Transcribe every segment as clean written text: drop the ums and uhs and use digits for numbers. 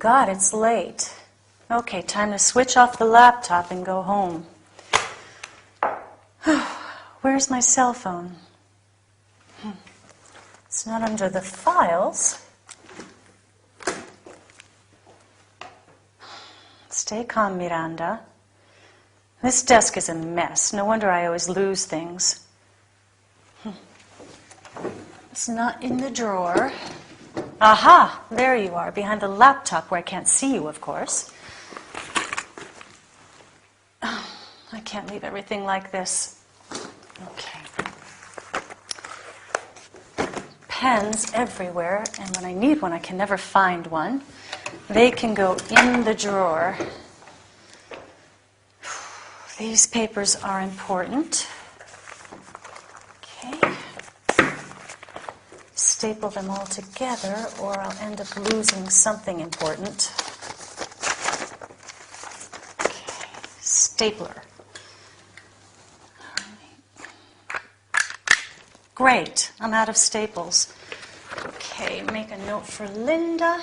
God, it's late. Okay, time to switch off the laptop and go home. Where's my cell phone? It's not under the files. Stay calm, Miranda. This desk is a mess. No wonder I always lose things. It's not in the drawer. Aha! There you are, behind the laptop where I can't see you, of course. Oh, I can't leave everything like this. Okay. Pens everywhere, and when I need one, I can never find one. They can go in the drawer. These papers are important. Okay. Staple them all together, or I'll end up losing something important. Okay. Stapler. Great, I'm out of staples. Okay, make a note for Linda.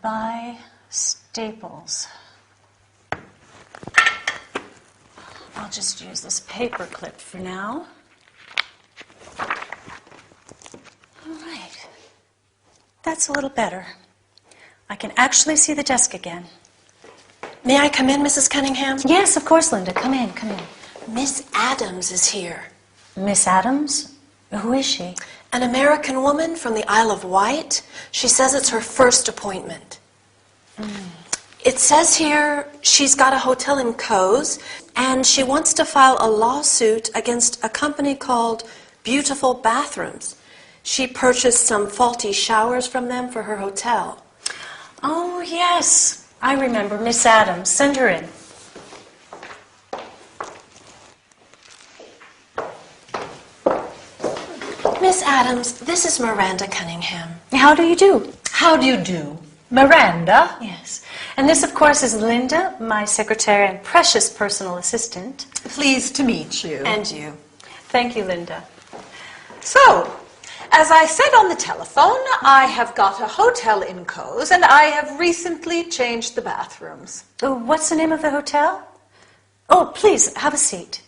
Buy staples. I'll just use this paper clip for now. All right. That's a little better. I can actually see the desk again. May I come in, Mrs. Cunningham? Yes, of course, Linda. Come in, come in. Miss Adams is here. Miss Adams? Who is she? An American woman from the Isle of Wight. She says it's her first appointment. It says here she's got a hotel in Cowes, and she wants to file a lawsuit against a company called Beautiful Bathrooms. She purchased some faulty showers from them for her hotel. Oh, yes. I remember Miss Adams. Send her in. Miss Adams, this is Miranda Cunningham. How do you do? How do you do? Miranda? Yes. And this, of course, is Linda, my secretary and precious personal assistant. Pleased to meet you. And you. Thank you, Linda. So, as I said on the telephone, I have got a hotel in Cowes, and I have recently changed the bathrooms. Oh, what's the name of the hotel? Oh, please, have a seat.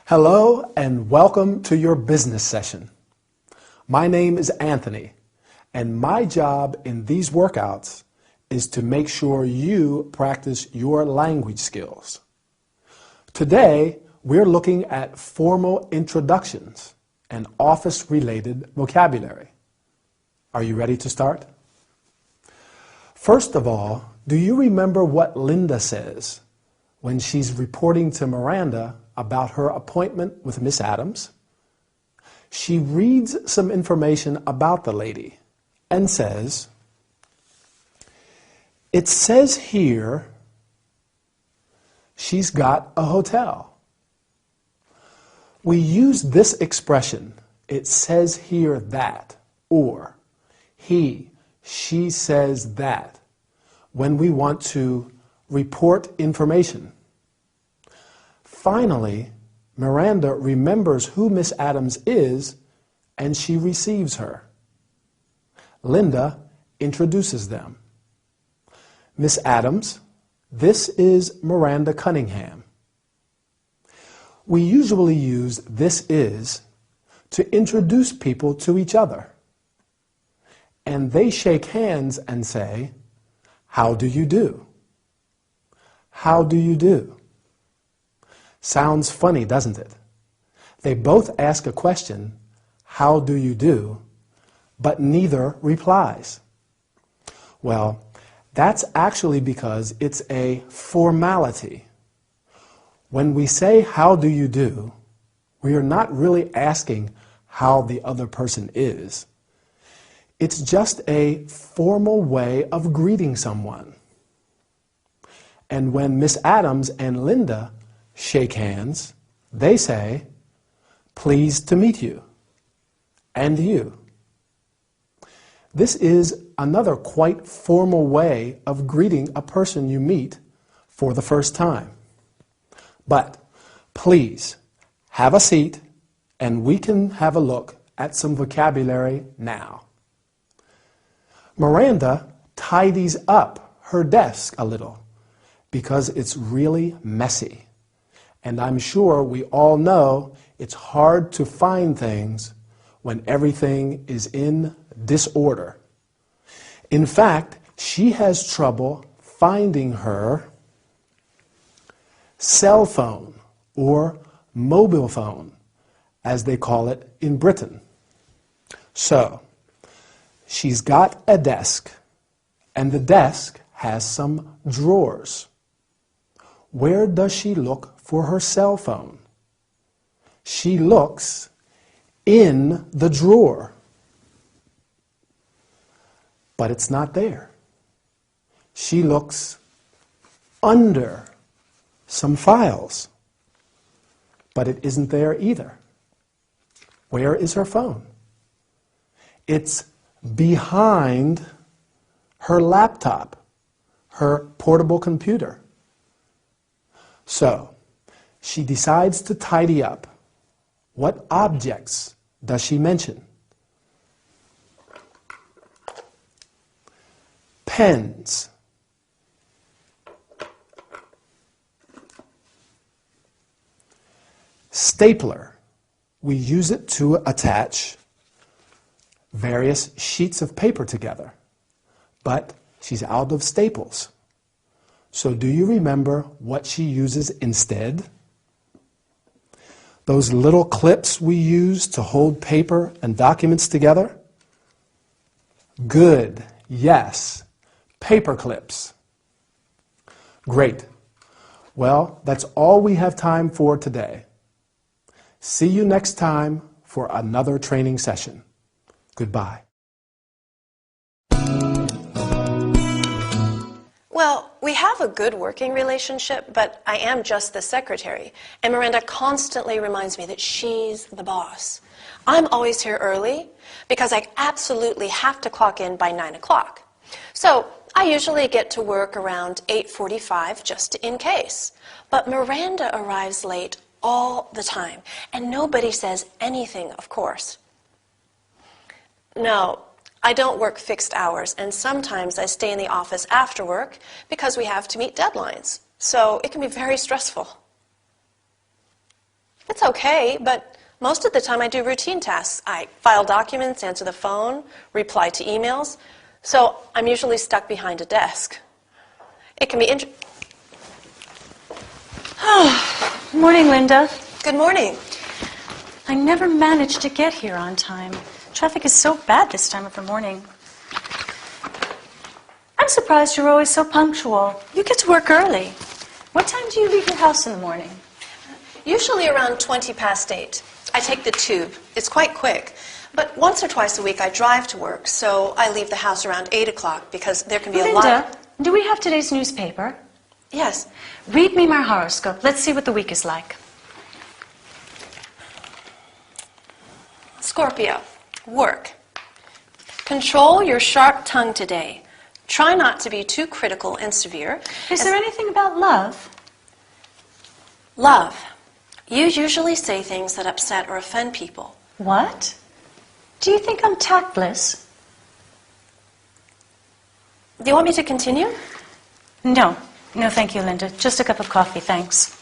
Hello and welcome to your business session. My name is Anthony, and my job in these workouts is to make sure you practice your language skills. Today, we're looking at formal introductions and office-related vocabulary. Are you ready to start? First of all, do you remember what Linda says when she's reporting to Miranda about her appointment with Miss Adams? She reads some information about the lady and says, "It says here she's got a hotel." We use this expression, "it says here that," or she says that, when we want to report information. Finally, Miranda remembers who Miss Adams is, and she receives her. Linda introduces them. "Miss Adams, this is Miranda Cunningham." We usually use "this is" to introduce people to each other. And they shake hands and say, "How do you do?" How do you do? Sounds funny, doesn't it? They both ask a question, "How do you do?" but neither replies. Well, that's actually because it's a formality. When we say, "How do you do?" we are not really asking how the other person is. It's just a formal way of greeting someone. And when Miss Adams and Linda shake hands, they say, "Pleased to meet you," and you. This is another quite formal way of greeting a person you meet for the first time. But Please have a seat and we can have a look at some vocabulary now. Miranda tidies up her desk a little because it's really messy. And I'm sure we all know it's hard to find things when everything is in disorder. In fact, she has trouble finding her cell phone or mobile phone, as they call it in Britain. So, she's got a desk, and the desk has some drawers. Where does she look for her cell phone? She looks in the drawer, but it's not there. She looks under some files, but it isn't there either. Where is her phone? It's behind her laptop, her portable computer. So, she decides to tidy up. What objects does she mention? Pens. Stapler. We use it to attach various sheets of paper together. But she's out of staples. So do you remember what she uses instead? Those little clips we use to hold paper and documents together? Good, yes, paper clips. Great. Well, that's all we have time for today. See you next time for another training session. Goodbye. Well, we have a good working relationship, but I am just the secretary, and Miranda constantly reminds me that she's the boss. I'm always here early because I absolutely have to clock in by 9 o'clock. So I usually get to work around 8:45 just in case. But Miranda arrives late all the time, and nobody says anything, of course. No, I don't work fixed hours, and sometimes I stay in the office after work because we have to meet deadlines. So it can be very stressful. It's okay, but most of the time I do routine tasks. I file documents, answer the phone, reply to emails. So I'm usually stuck behind a desk. It can be Morning, Linda. Good morning. I never managed to get here on time. Traffic is so bad this time of the morning. I'm surprised you're always so punctual. You get to work early. What time do you leave your house in the morning? Usually around 20 past 8. I take the tube. It's quite quick. But once or twice a week I drive to work, so I leave the house around 8 o'clock because there can be a lot... Linda, do we have today's newspaper? Yes. Read me my horoscope. Let's see what the week is like. Scorpio. Work. Control your sharp tongue today. Try not to be too critical and severe. Is there anything about love? Love. You usually say things that upset or offend people. What? Do you think I'm tactless? Do you want me to continue? No. No, thank you, Linda. Just a cup of coffee, thanks.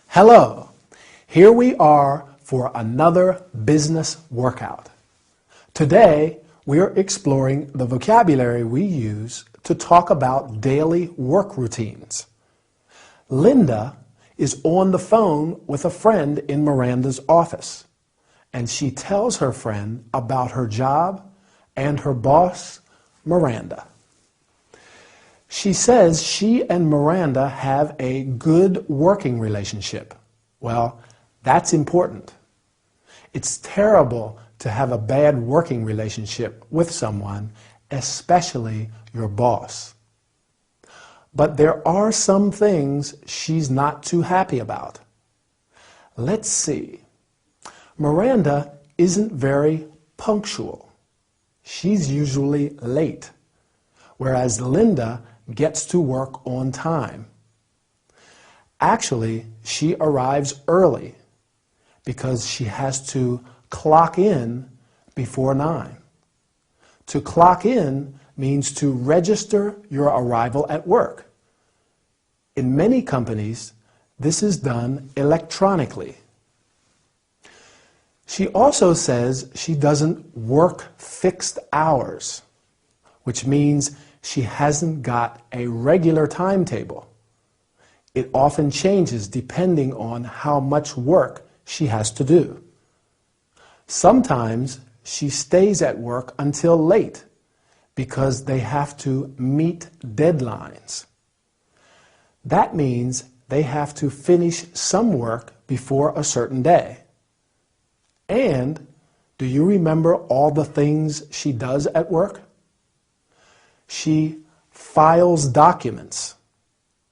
Hello. Here we are for another business workout. Today, we're exploring the vocabulary we use to talk about daily work routines. Linda is on the phone with a friend in Miranda's office, and she tells her friend about her job and her boss, Miranda. She says she and Miranda have a good working relationship. Well, that's important. It's terrible to have a bad working relationship with someone, especially your boss. But there are some things she's not too happy about. Let's see. Miranda isn't very punctual. she's usually late, whereas Linda gets to work on time. Actually, she arrives early because she has to clock in before 9. To clock in means to register your arrival at work. In many companies, this is done electronically. She also says she doesn't work fixed hours, which means she hasn't got a regular timetable. It often changes depending on how much work she has to do. Sometimes she stays at work until late because they have to meet deadlines. That means they have to finish some work before a certain day. And do you remember all the things she does at work? She files documents.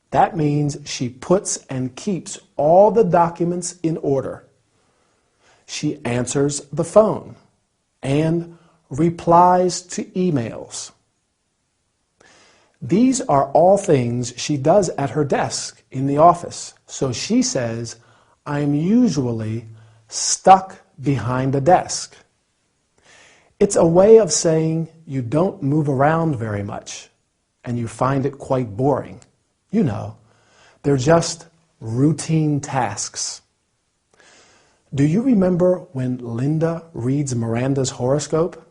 That means she puts and keeps all the documents in order. She answers the phone and replies to emails. These are all things she does at her desk in the office. So she says, I'm usually stuck behind a desk. It's a way of saying you don't move around very much and you find it quite boring. You know, they're just routine tasks. Do you remember when Linda reads Miranda's horoscope?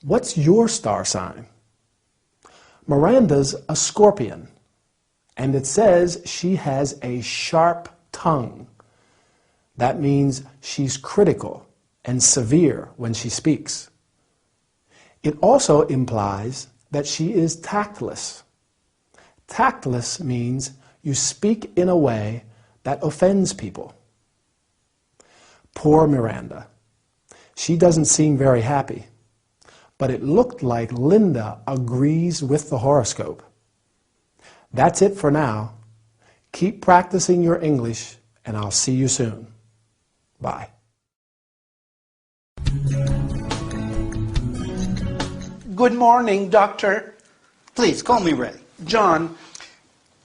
What's your star sign? Miranda's a Scorpion, and it says she has a sharp tongue. That means she's critical and severe when she speaks. It also implies that she is tactless. Tactless means you speak in a way that offends people. Poor Miranda. She doesn't seem very happy, but it looked like Linda agrees with the horoscope. That's it for now. Keep practicing your English, and I'll see you soon. Bye. Good morning, Doctor. Please, call me Ray. John.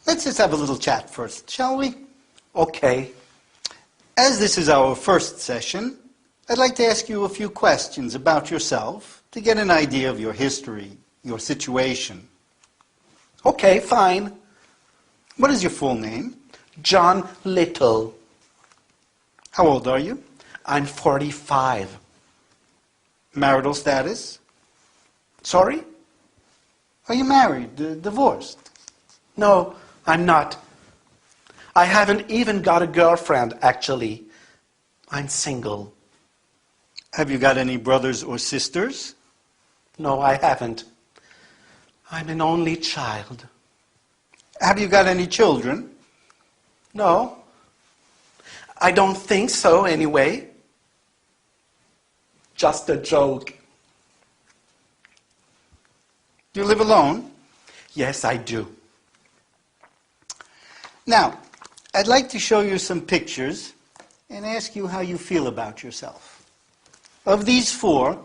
Let's just have a little chat first, shall we? Okay. As this is our first session, I'd like to ask you a few questions about yourself to get an idea of your history, your situation. Okay, fine. What is your full name? John Little. How old are you? I'm 45. Marital status? Sorry? Are you married, divorced? No, I'm not. I haven't even got a girlfriend, actually. I'm single. Have you got any brothers or sisters? No, I haven't. I'm an only child. Have you got any children? No. I don't think so, anyway. Just a joke. Do you live alone? Yes, I do. Now, I'd like to show you some pictures and ask you how you feel about yourself. Of these 4,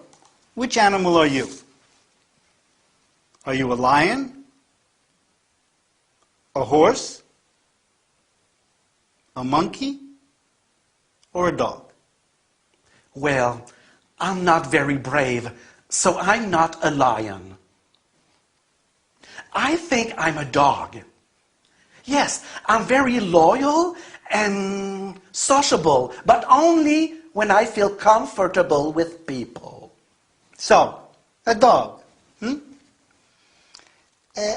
which animal are you? Are you a lion? A horse? A monkey? Or a dog? Well, I'm not very brave, so I'm not a lion. I think I'm a dog. Yes, I'm very loyal and sociable, but only when I feel comfortable with people. So, a dog.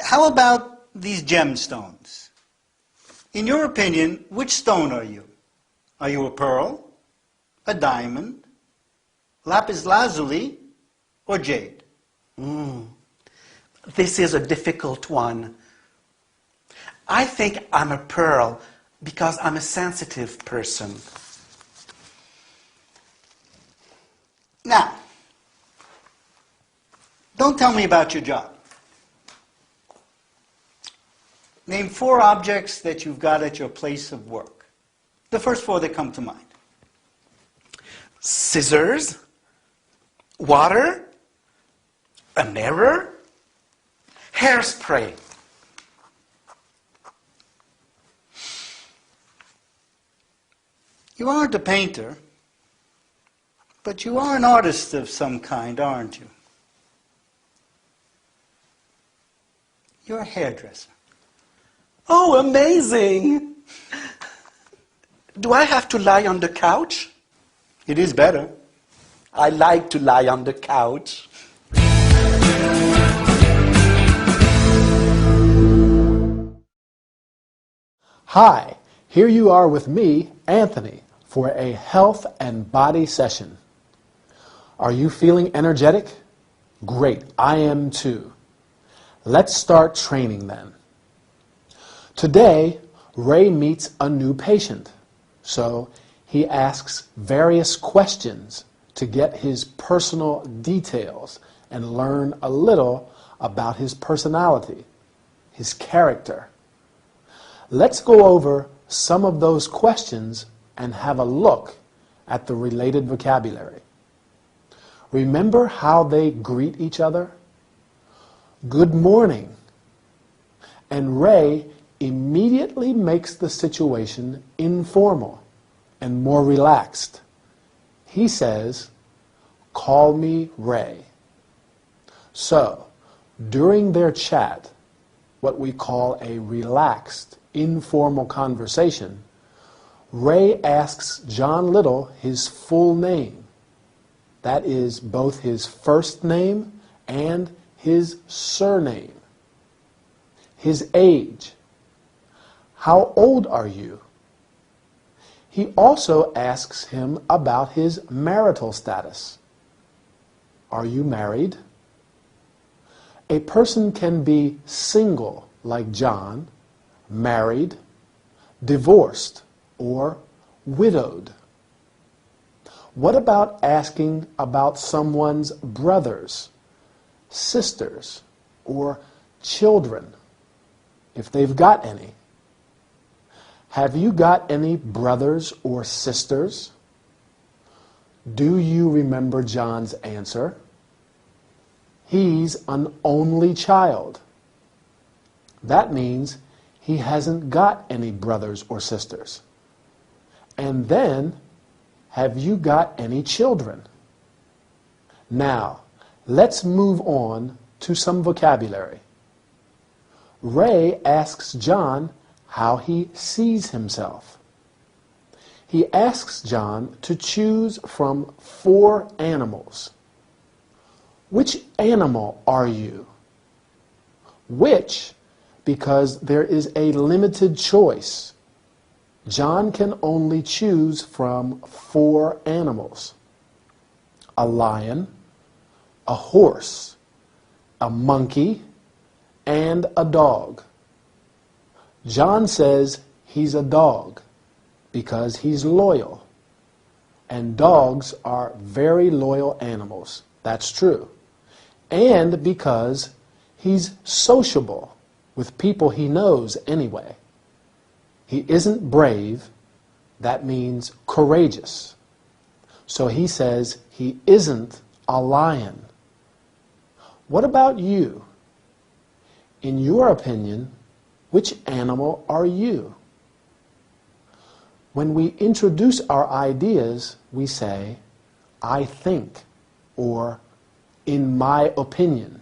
How about these gemstones? In your opinion, which stone are you? Are you a pearl, a diamond, lapis lazuli, or jade? This is a difficult one. I think I'm a pearl because I'm a sensitive person. Now, don't tell me about your job. Name 4 objects that you've got at your place of work. The first 4 that come to mind. Scissors, water, A mirror? Hairspray. You aren't a painter, but you are an artist of some kind, aren't you? You're a hairdresser. Oh, amazing! Do I have to lie on the couch? It is better. I like to lie on the couch. Hi, here you are with me, Anthony, for a health and body session. Are you feeling energetic? Great, I am too. Let's start training then. Today, Ray meets a new patient, so he asks various questions to get his personal details and learn a little about his personality, his character. Let's go over some of those questions and have a look at the related vocabulary. Remember how they greet each other? Good morning. And Ray immediately makes the situation informal and more relaxed. He says, "Call me Ray." So, during their chat, what we call a relaxed, informal conversation, Ray asks John Little his full name. That is both his first name and his surname. His age. How old are you? He also asks him about his marital status. Are you married? A person can be single, like John, married, divorced, or widowed. What about asking about someone's brothers, sisters, or children, if they've got any? Have you got any brothers or sisters? Do you remember John's answer? He's an only child. That means he hasn't got any brothers or sisters. And then, have you got any children? Now, let's move on to some vocabulary. Ray asks John how he sees himself. He asks John to choose from 4 animals. Which animal are you? Which, because there is a limited choice. John can only choose from 4 animals: a lion, a horse, a monkey, and a dog. John says he's a dog because he's loyal. And dogs are very loyal animals. That's true. And because he's sociable with people he knows anyway. He isn't brave. That means courageous. So he says he isn't a lion. What about you? In your opinion, which animal are you? When we introduce our ideas, we say, "I think," or "in my opinion."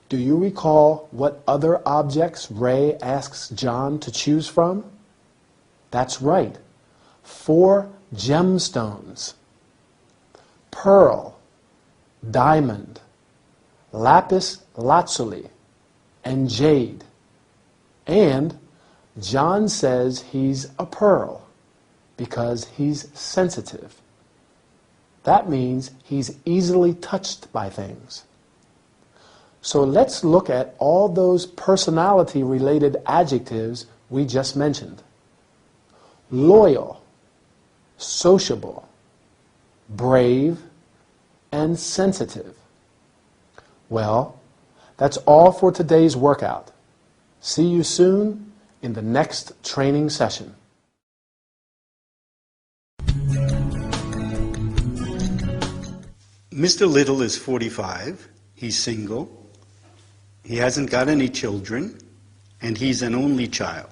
Do you recall what other objects Ray asks John to choose from? That's right, 4 gemstones: pearl, diamond, lapis lazuli, and jade. And John says he's a pearl because he's sensitive. That means he's easily touched by things. So let's look at all those personality-related adjectives we just mentioned. Loyal, sociable, brave, and sensitive. Well, that's all for today's workout. See you soon in the next training session. Mr. Little is 45. He's single. He hasn't got any children, and he's an only child.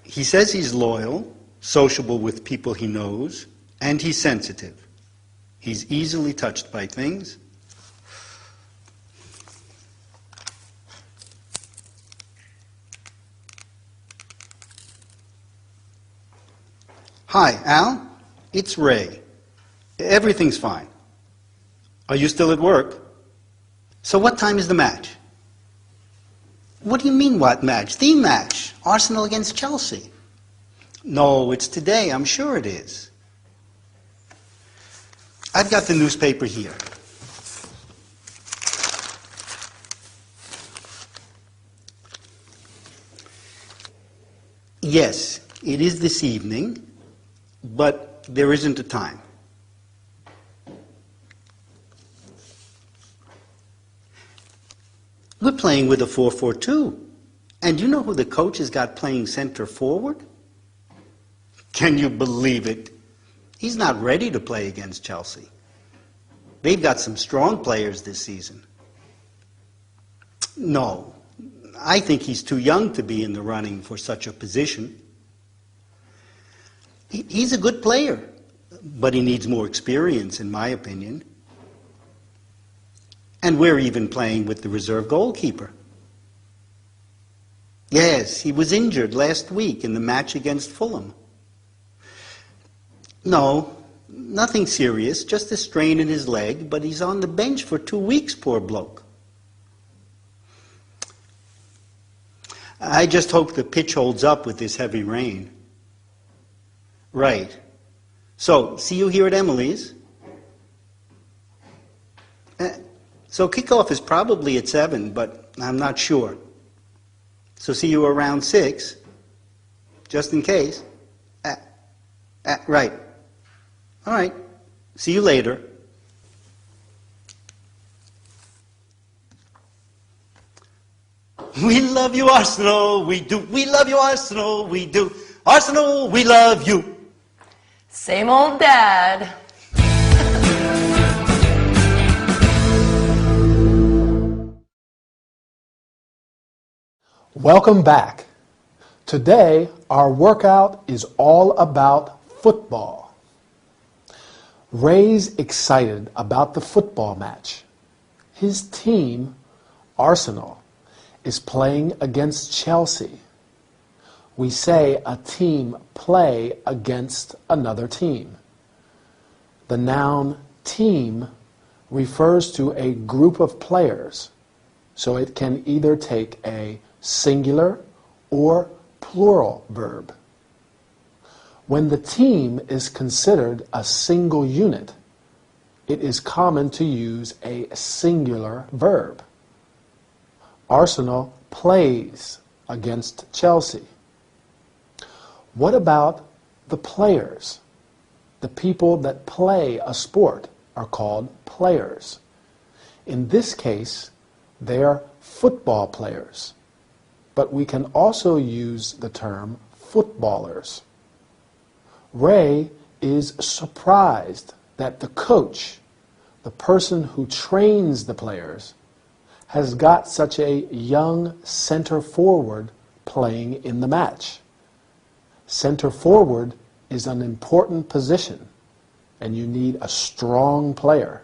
He says he's loyal, sociable with people he knows, and he's sensitive. He's easily touched by things. Hi, Al. It's Ray. Everything's fine. Are you still at work? So what time is the match? What do you mean, what match? The match. Arsenal against Chelsea. No, it's today. I'm sure it is. I've got the newspaper here. Yes, it is this evening, but there isn't a time. We're playing with a 4-4-2. And you know who the coach has got playing center forward? Can you believe it? He's not ready to play against Chelsea. They've got some strong players this season. No, I think he's too young to be in the running for such a position. He's a good player, but he needs more experience, in my opinion. And we're even playing with the reserve goalkeeper. Yes, he was injured last week in the match against Fulham. No, nothing serious, just a strain in his leg, but he's on the bench for 2 weeks, poor bloke. I just hope the pitch holds up with this heavy rain. Right. So, see you here at Emily's? So kickoff is probably at 7, but I'm not sure. So see you around 6, just in case. Right. All right. See you later. We love you, Arsenal, we do. We love you, Arsenal, we do. Arsenal, we love you. Same old dad. Welcome back. Today, our workout is all about football. Ray's excited about the football match. His team, Arsenal, is playing against Chelsea. We say a team play against another team. The noun team refers to a group of players, so it can either take a singular or plural verb. When the team is considered a single unit, it is common to use a singular verb. Arsenal plays against Chelsea. What about the players? The people that play a sport are called players. In this case, they are football players. But we can also use the term footballers. Ray is surprised that the coach, the person who trains the players, has got such a young center forward playing in the match. Center forward is an important position, and you need a strong player.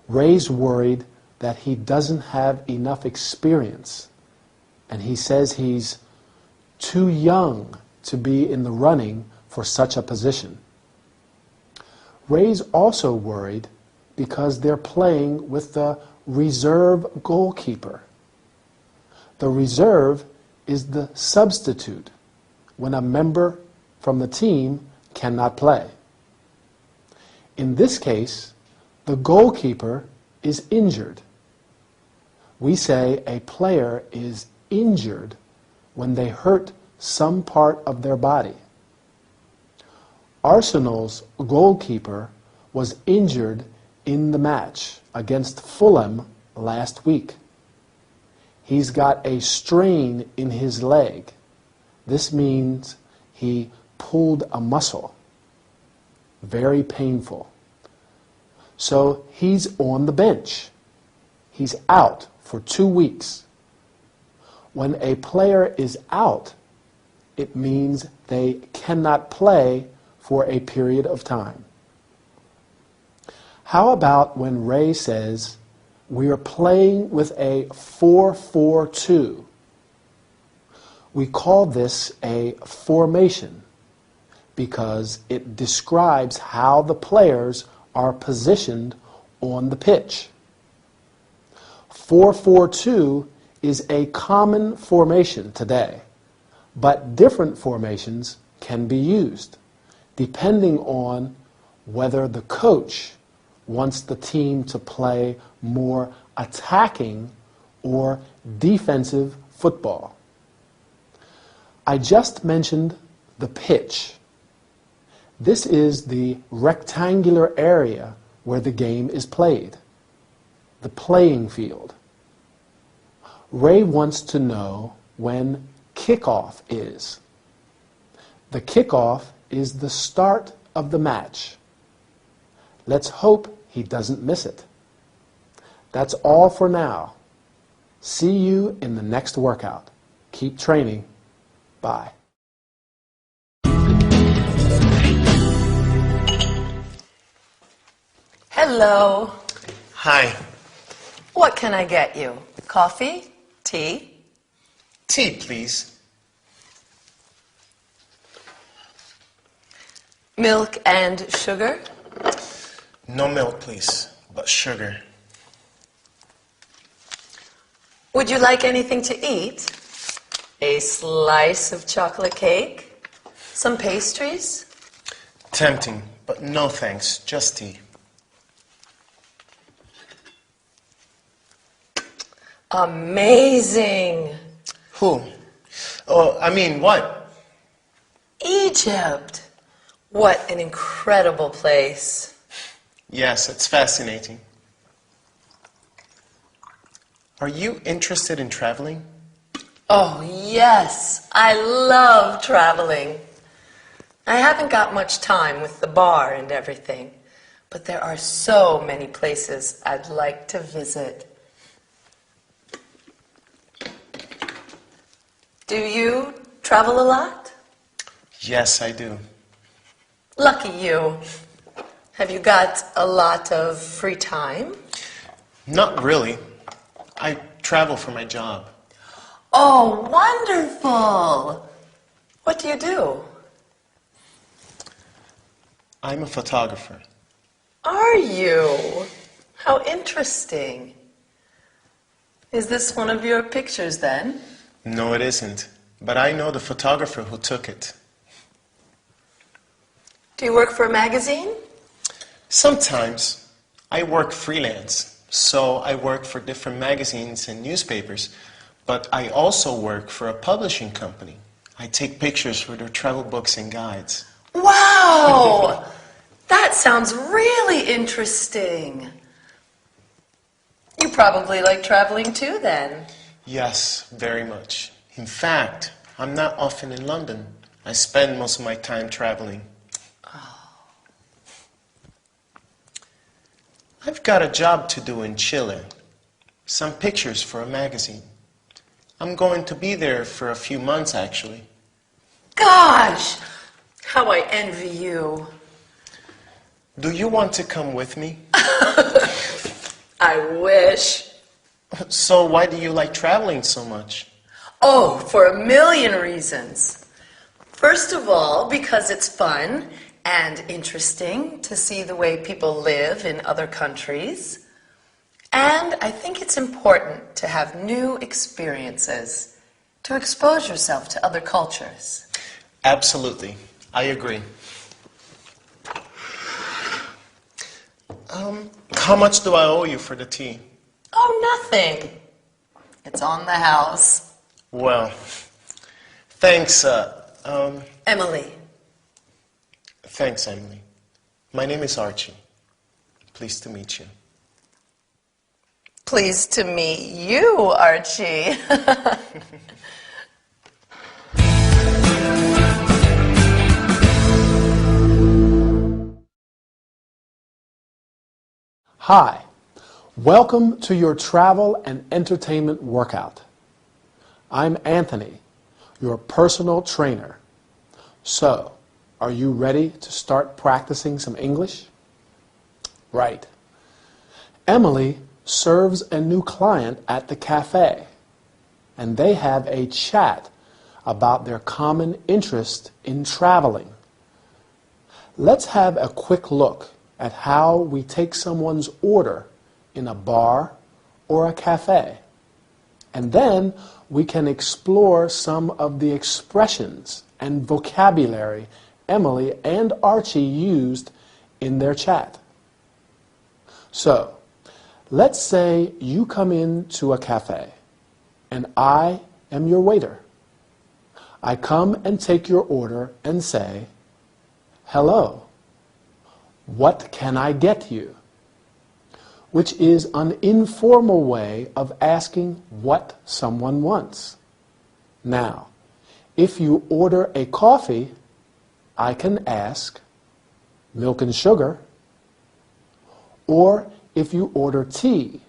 Ray's worried that he doesn't have enough experience, and he says he's too young to be in the running for such a position. Ray's also worried because they're playing with the reserve goalkeeper. The reserve is the substitute when a member from the team cannot play. In this case, the goalkeeper is injured. We say a player is injured when they hurt some part of their body. Arsenal's goalkeeper was injured in the match against Fulham last week. He's got a strain in his leg. This means he pulled a muscle. Very painful. so he's on the bench. He's out for 2 weeks. When a player is out, it means they cannot play for a period of time. How about when Ray says, we are playing with a 4-4-2? We call this a formation because it describes how the players are positioned on the pitch. 4-4-2 is a common formation today, but different formations can be used depending on whether the coach wants the team to play more attacking or defensive football. I just mentioned the pitch. This is the rectangular area where the game is played, the playing field. Ray wants to know when kickoff is. The kickoff is the start of the match. Let's hope he doesn't miss it. That's all for now. See you in the next workout. Keep training. Bye. Hello. Hi. What can I get you? Coffee? Tea? Tea, please. Milk and sugar? No milk, please, but sugar. Would you like anything to eat? A slice of chocolate cake? Some pastries? Tempting, but no thanks, just tea. Amazing! Who? Oh, I mean, what? Egypt! What an incredible place. Yes, it's fascinating. Are you interested in traveling? Oh, yes. I love traveling. I haven't got much time with the bar and everything, but there are so many places I'd like to visit. Do you travel a lot? Yes, I do. Lucky you. Have you got a lot of free time? Not really. I travel for my job. Oh, wonderful! What do you do? I'm a photographer. Are you? How interesting. Is this one of your pictures then? No, it isn't. But I know the photographer who took it. Do you work for a magazine? Sometimes. I work freelance, so I work for different magazines and newspapers. But I also work for a publishing company. I take pictures for their travel books and guides. Wow! That sounds really interesting. You probably like traveling too then. Yes, very much. In fact, I'm not often in London. I spend most of my time traveling. I've got a job to do in Chile. Some pictures for a magazine. I'm going to be there for a few months, actually. Gosh! How I envy you. Do you want to come with me? I wish. So why do you like traveling so much? Oh, for a million reasons. First of all, because it's fun and interesting to see the way people live in other countries. And I think it's important to have new experiences, to expose yourself to other cultures. Absolutely. I agree. How much do I owe you for the tea? Oh, nothing. It's on the house. Well, thanks, Emily. Thanks, Emily. My name is Archie. Pleased to meet you. Pleased to meet you, Archie. Hi, welcome to your travel and entertainment workout. I'm Anthony, your personal trainer. So, are you ready to start practicing some English? Right. Emily serves a new client at the cafe, and they have a chat about their common interest in traveling. Let's have a quick look at how we take someone's order in a bar or a cafe. And then we can explore some of the expressions and vocabulary Emily and Archie used in their chat. So, let's say you come into a cafe and I am your waiter. I come and take your order and say, "Hello, what can I get you?" Which is an informal way of asking what someone wants. Now, if you order a coffee, I can ask, "Milk and sugar?" Or if you order tea,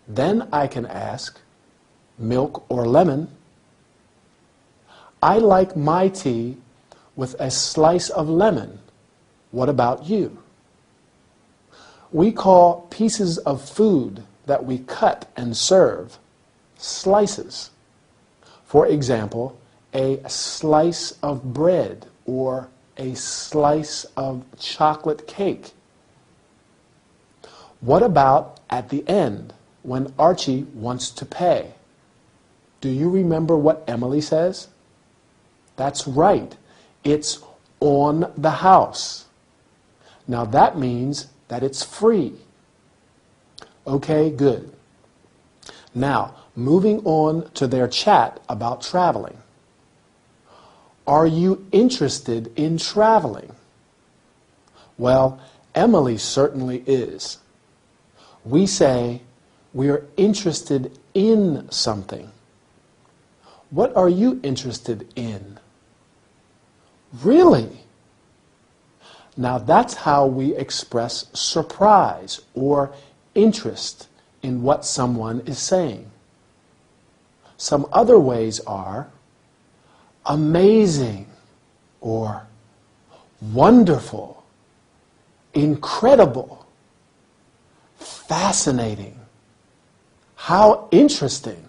then I can ask, "Milk or lemon?" I like my tea with a slice of lemon. What about you? We call pieces of food that we cut and serve slices. For example, a slice of bread or a slice of chocolate cake. What about at the end when Archie wants to pay? Do you remember what Emily says? That's right. It's on the house. Now that means that it's free. Okay, good. Now, moving on to their chat about traveling. Are you interested in traveling? Well, Emily certainly is. We say we're interested in something. What are you interested in? Really? Now that's how we express surprise or interest in what someone is saying. Some other ways are amazing or wonderful, incredible, fascinating, how interesting.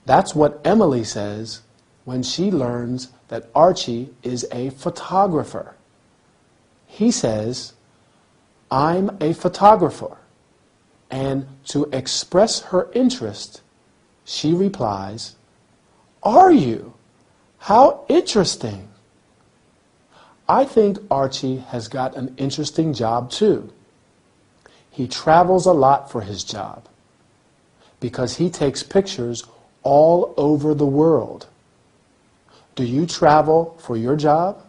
That's what Emily says when she learns that Archie is a photographer. He says, "I'm a photographer." And to express her interest, she replies, "Are you? How interesting." I think Archie has got an interesting job too. He travels a lot for his job because he takes pictures all over the world. Do you travel for your job?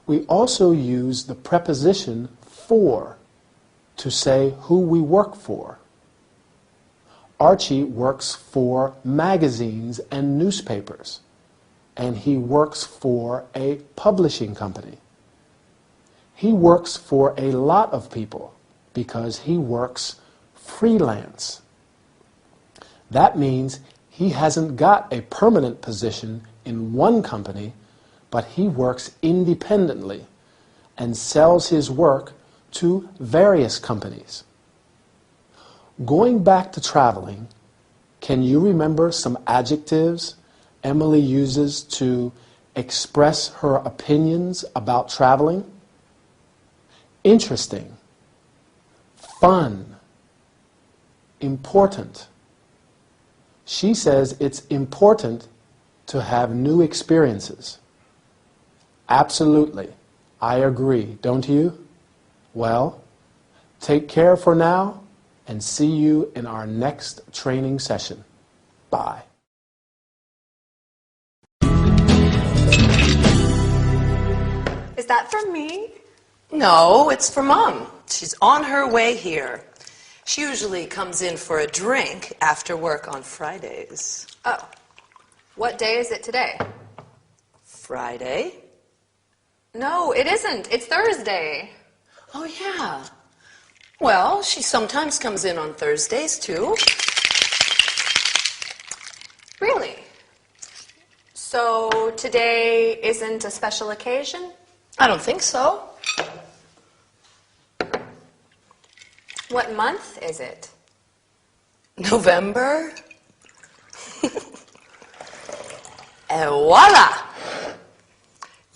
We also use the preposition for to say who we work for. Archie works for magazines and newspapers, and he works for a publishing company. He works for a lot of people because he works freelance. That means he hasn't got a permanent position in one company, but he works independently and sells his work to various companies. Going back to traveling, can you remember some adjectives Emily uses to express her opinions about traveling? Interesting, fun, important. She says it's important to have new experiences. Absolutely. I agree, don't you? Well, take care for now and see you in our next training session. Bye. Is that for me? No, it's for Mom. She's on her way here. She usually comes in for a drink after work on Fridays. Oh. What day is it today? Friday? No, it isn't. It's Thursday. Oh, yeah. Well, she sometimes comes in on Thursdays, too. Really? So today isn't a special occasion? I don't think so. What month is it? November? Et voila!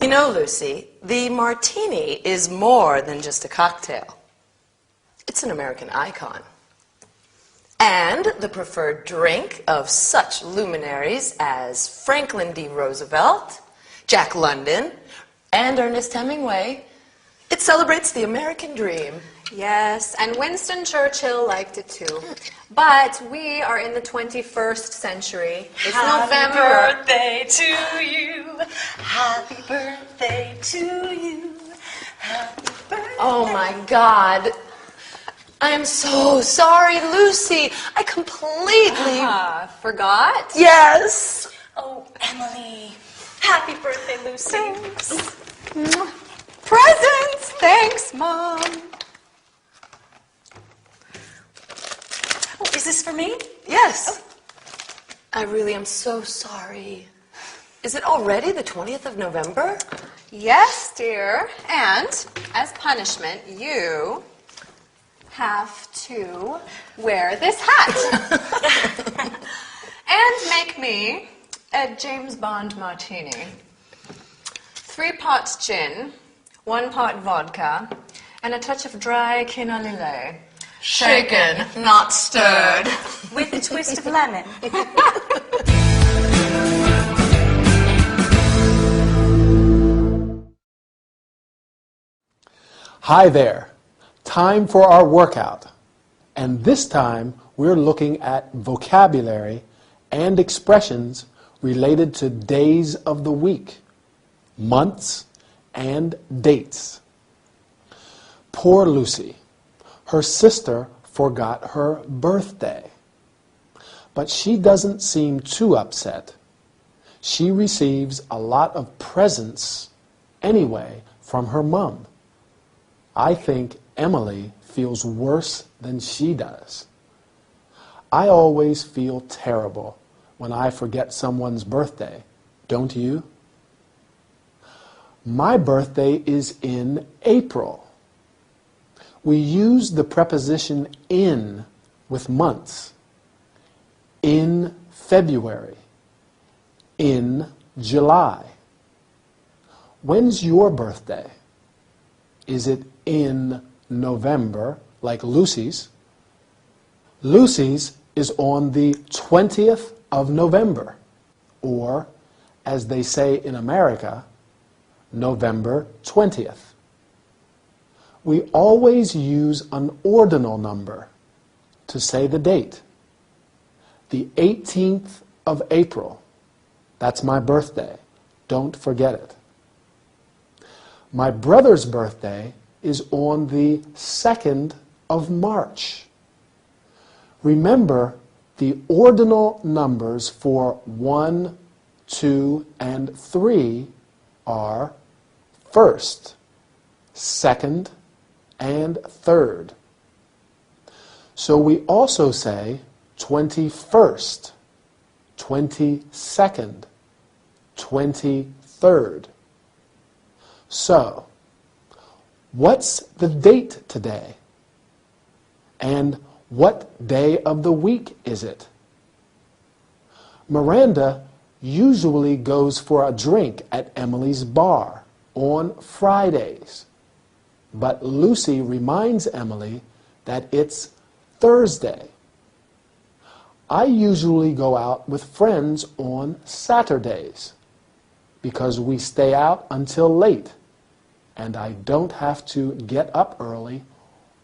You know, Lucy, the martini is more than just a cocktail. It's an American icon. And the preferred drink of such luminaries as Franklin D. Roosevelt, Jack London, and Ernest Hemingway. It celebrates the American dream. Yes, and Winston Churchill liked it too. But we are in the 21st century. It's Happy November. birthday to you. Happy birthday to you. Happy birthday. Oh my God. I am so sorry, Lucy. I completely... Forgot? Yes. Oh, Emily. Happy birthday, Lucy. Presents! Thanks, Mom. Oh, is this for me? Yes. I really am so sorry. Is it already the 20th of November? Yes, dear. And as punishment, you have to wear this hat. And make me a James Bond martini. 3 pots gin, 1 pot vodka, and a touch of dry quinoa lillet. Shaken, not stirred. With a twist of lemon. Hi there. Time for our workout. And this time we're looking at vocabulary and expressions related to days of the week, months, and dates. Poor Lucy. Her sister forgot her birthday. But she doesn't seem too upset. She receives a lot of presents anyway from her mom. I think Emily feels worse than she does. I always feel terrible when I forget someone's birthday, don't you? My birthday is in April. We use the preposition in with months. In February. In July. When's your birthday? Is it in November, like Lucy's? Lucy's is on the 20th of November, or, as they say in America, November 20th. We always use an ordinal number to say the date. The 18th of April, that's my birthday. Don't forget it. My brother's birthday is on the 2nd of March. Remember, the ordinal numbers for 1, 2, and 3 are 1st, 2nd, and 3rd. So we also say 21st, 22nd, 23rd. So, what's the date today? And what day of the week is it? Miranda usually goes for a drink at Emily's bar on Fridays. But Lucy reminds Emily that it's Thursday. I usually go out with friends on Saturdays because we stay out until late and I don't have to get up early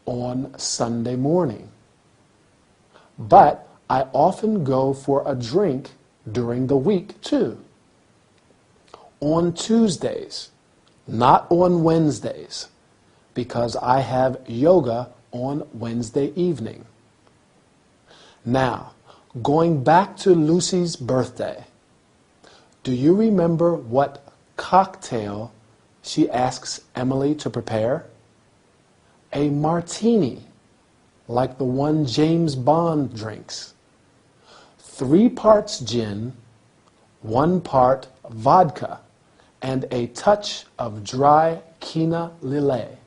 on Sunday morning. But I often go for a drink during the week too. On Tuesdays, not on Wednesdays, because I have yoga on Wednesday evening. Now, going back to Lucy's birthday, do you remember what cocktail she asks Emily to prepare? A martini. like the one James Bond drinks. 3 parts gin, 1 part vodka, and a touch of dry Quina Lillet,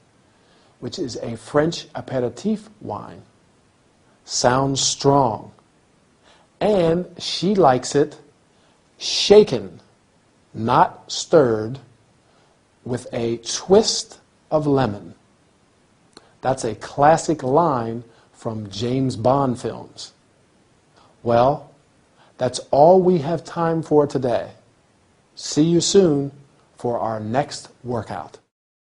which is a French aperitif wine. Sounds strong. And she likes it shaken, not stirred, with a twist of lemon. That's a classic line from James Bond films. Well, that's all we have time for today. See you soon for our next workout.